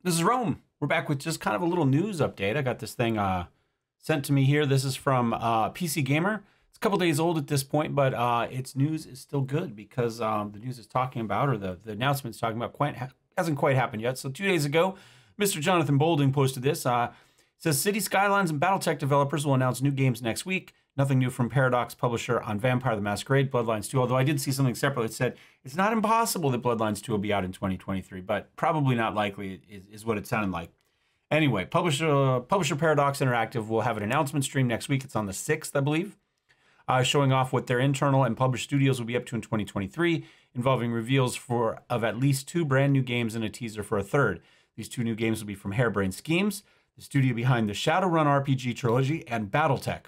This is Rome. We're back with just kind of a little news update. I got this thing sent to me here. This is from PC Gamer. It's a couple days old at this point, but its news is still good because the news is talking about, or the announcement is talking about, hasn't quite happened yet. So 2 days ago, Mr. Jonathan Bolding posted this. It says, City Skylines and Battletech developers will announce new games next week. Nothing new from Paradox publisher on Vampire the Masquerade, Bloodlines 2, although I did see something separate that said it's not impossible that Bloodlines 2 will be out in 2023, but probably not likely is what it sounded like. Anyway, publisher Paradox Interactive will have an announcement stream next week. It's on the 6th, I believe, showing off what their internal and published studios will be up to in 2023, involving reveals of at least 2 brand new games and a teaser for a third. These 2 new games will be from Hairbrained Schemes, the studio behind the Shadowrun RPG trilogy, and Battletech.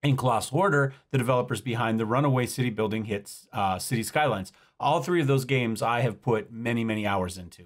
In colossal order, the developers behind the runaway city building hits City Skylines. All 3 of those games I have put many, many hours into.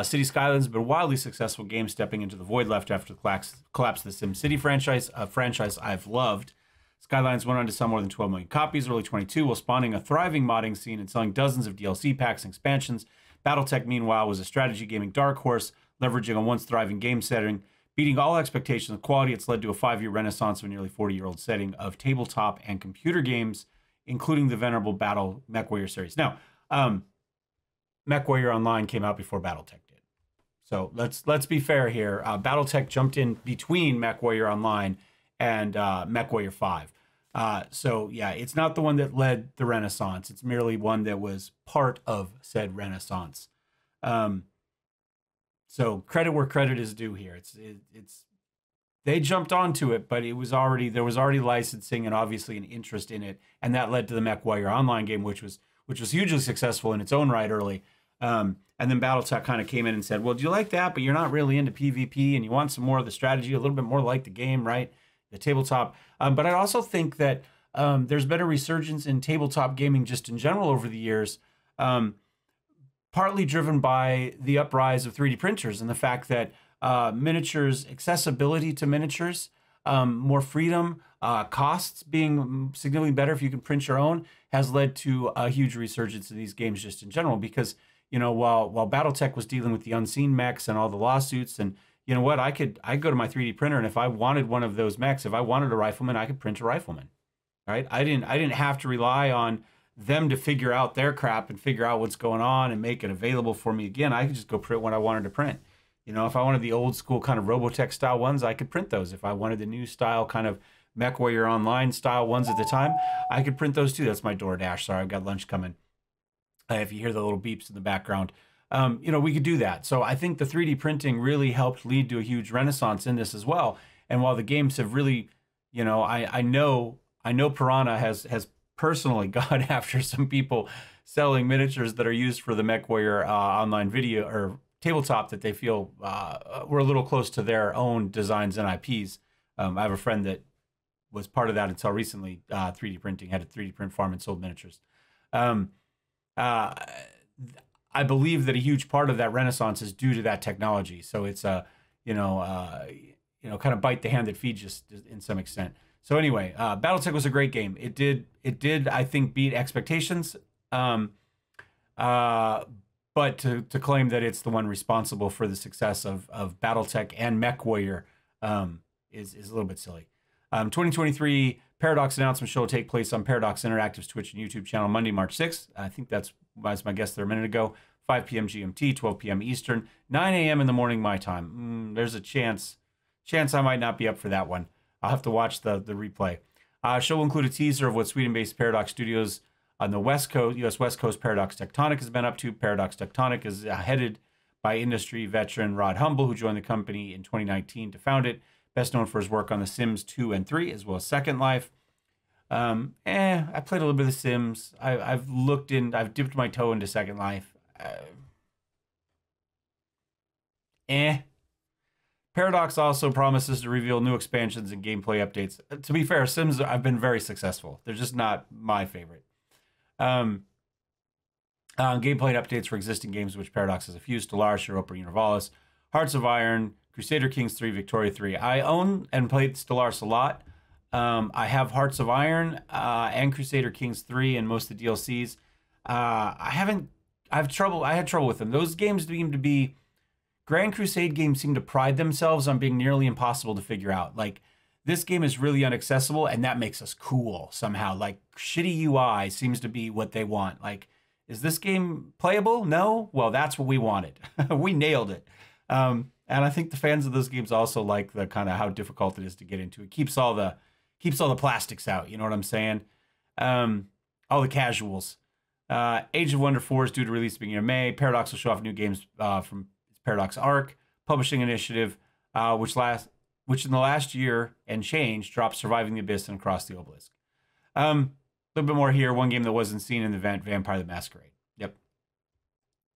City Skylines has been a wildly successful game, stepping into the void left after the collapse of the SimCity franchise, a franchise I've loved. Skylines went on to sell more than 12 million copies early 22, while spawning a thriving modding scene and selling dozens of DLC packs and expansions. Battletech, meanwhile, was a strategy gaming dark horse, leveraging a once thriving game setting. Beating all expectations of quality, it's led to a 5-year renaissance of a nearly 40-year-old setting of tabletop and computer games, including the venerable Battle MechWarrior series. Now, MechWarrior Online came out before Battletech did. So let's be fair here. Battletech jumped in between MechWarrior Online and MechWarrior 5. So yeah, it's not the one that led the renaissance. It's merely one that was part of said renaissance. So credit where credit is due here. They jumped onto it, but there was already licensing and obviously an interest in it, and that led to the MechWarrior Online game, which was hugely successful in its own right early. And then Battletech kind of came in and said, "Well, do you like that? But you're not really into PvP, and you want some more of the strategy, a little bit more like the game, right? The tabletop." But I also think that there's been a resurgence in tabletop gaming just in general over the years. Partly driven by the uprise of 3D printers and the fact that miniatures, accessibility to miniatures, more freedom, costs being significantly better if you can print your own, has led to a huge resurgence in these games just in general. Because, you know, while Battletech was dealing with the unseen mechs and all the lawsuits, and you know what, I could go to my 3D printer, and if I wanted one of those mechs, if I wanted a rifleman, I could print a rifleman, right? I didn't have to rely on them to figure out their crap and figure out what's going on and make it available for me again. I could just go print what I wanted to print. You know, if I wanted the old school kind of Robotech style ones, I could print those. If I wanted the new style kind of MechWarrior Online style ones at the time, I could print those too. That's my DoorDash. Sorry, I've got lunch coming. If you hear the little beeps in the background, you know, we could do that. So I think the 3D printing really helped lead to a huge renaissance in this as well. And while the games have really, you know, I know Piranha has personally gone after some people selling miniatures that are used for the MechWarrior online video or tabletop that they feel were a little close to their own designs and IPs. I have a friend that was part of that until recently. 3D printing, had a 3D print farm and sold miniatures. I believe that a huge part of that renaissance is due to that technology. So it's kind of bite the hand that feeds you in some extent. So anyway, Battletech was a great game. It did, I think, beat expectations. But to claim that it's the one responsible for the success of Battletech and MechWarrior is a little bit silly. 2023 Paradox announcement show will take place on Paradox Interactive's Twitch and YouTube channel Monday, March 6th. I think that's my guess there a minute ago. 5 p.m. GMT, 12 p.m. Eastern, 9 a.m. in the morning my time. There's a chance I might not be up for that one. I'll have to watch the replay. Show will include a teaser of what Sweden-based Paradox Studios on the West Coast, U.S. West Coast Paradox Tectonic has been up to. Paradox Tectonic is headed by industry veteran Rod Humble, who joined the company in 2019 to found it. Best known for his work on The Sims 2 and 3, as well as Second Life. I played a little bit of The Sims. I've dipped my toe into Second Life. Paradox also promises to reveal new expansions and gameplay updates. To be fair, Sims have been very successful. They're just not my favorite. Gameplay updates for existing games, which Paradox has a few: Stellaris, Europa Universalis, Hearts of Iron, Crusader Kings 3, Victoria 3. I own and played Stellaris a lot. I have Hearts of Iron and Crusader Kings 3 and most of the DLCs. I had trouble with them. Those games seem to be Grand Crusade games seem to pride themselves on being nearly impossible to figure out. Like, this game is really inaccessible, and that makes us cool somehow. Like, shitty UI seems to be what they want. Like, is this game playable? No? Well, that's what we wanted. We nailed it. And I think the fans of those games also like the kind of how difficult it is to get into. It keeps all the plastics out. You know what I'm saying? All the casuals. Age of Wonder 4 is due to release beginning of May. Paradox will show off new games from its Paradox Arc publishing initiative, which in the last year and change dropped Surviving the Abyss and Across the Obelisk. A little bit more here. One game that wasn't seen in the event, Vampire the Masquerade. Yep.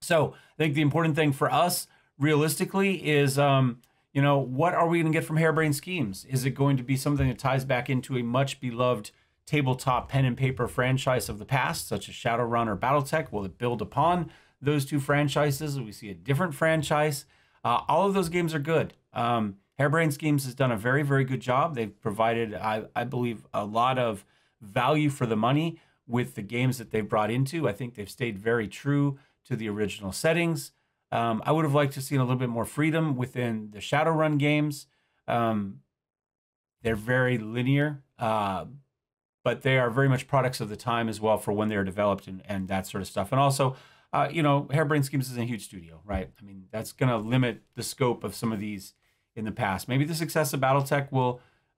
So I think the important thing for us, realistically, is, what are we going to get from Hairbrained Schemes? Is it going to be something that ties back into a much beloved tabletop pen and paper franchise of the past, such as Shadowrun or Battletech? Will it build upon those two franchises? Will we see a different franchise? All of those games are good. Hairbrained Schemes has done a very, very good job. They've provided, I believe, a lot of value for the money with the games that they've brought into. I think they've stayed very true to the original settings. I would have liked to see a little bit more freedom within the Shadowrun games. They're very linear, but they are very much products of the time as well for when they are developed and that sort of stuff. And also, Hairbrained Schemes is a huge studio, right? I mean, that's going to limit the scope of some of these in the past. Maybe the success of Battletech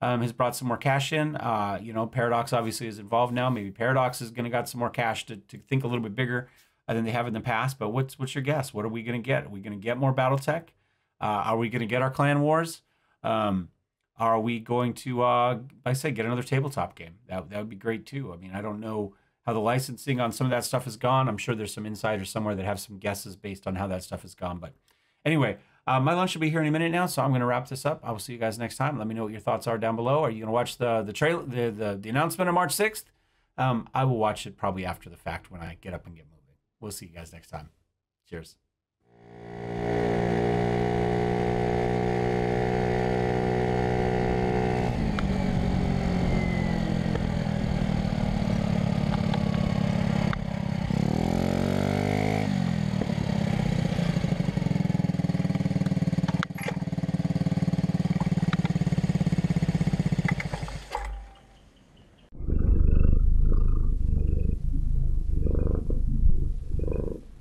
has brought some more cash in. Paradox obviously is involved now. Maybe Paradox is going to got some more cash to think a little bit bigger than they have in the past. But what's your guess? What are we going to get? Are we going to get more Battletech? Are we going to get our Clan Wars? Are we going to, get another tabletop game? That would be great too. I mean, I don't know how the licensing on some of that stuff has gone. I'm sure there's some insiders somewhere that have some guesses based on how that stuff has gone. But anyway, my lunch will be here in a minute now, so I'm going to wrap this up. I will see you guys next time. Let me know what your thoughts are down below. Are you going to watch the trailer, the announcement on March 6th? I will watch it probably after the fact when I get up and get moving. We'll see you guys next time. Cheers.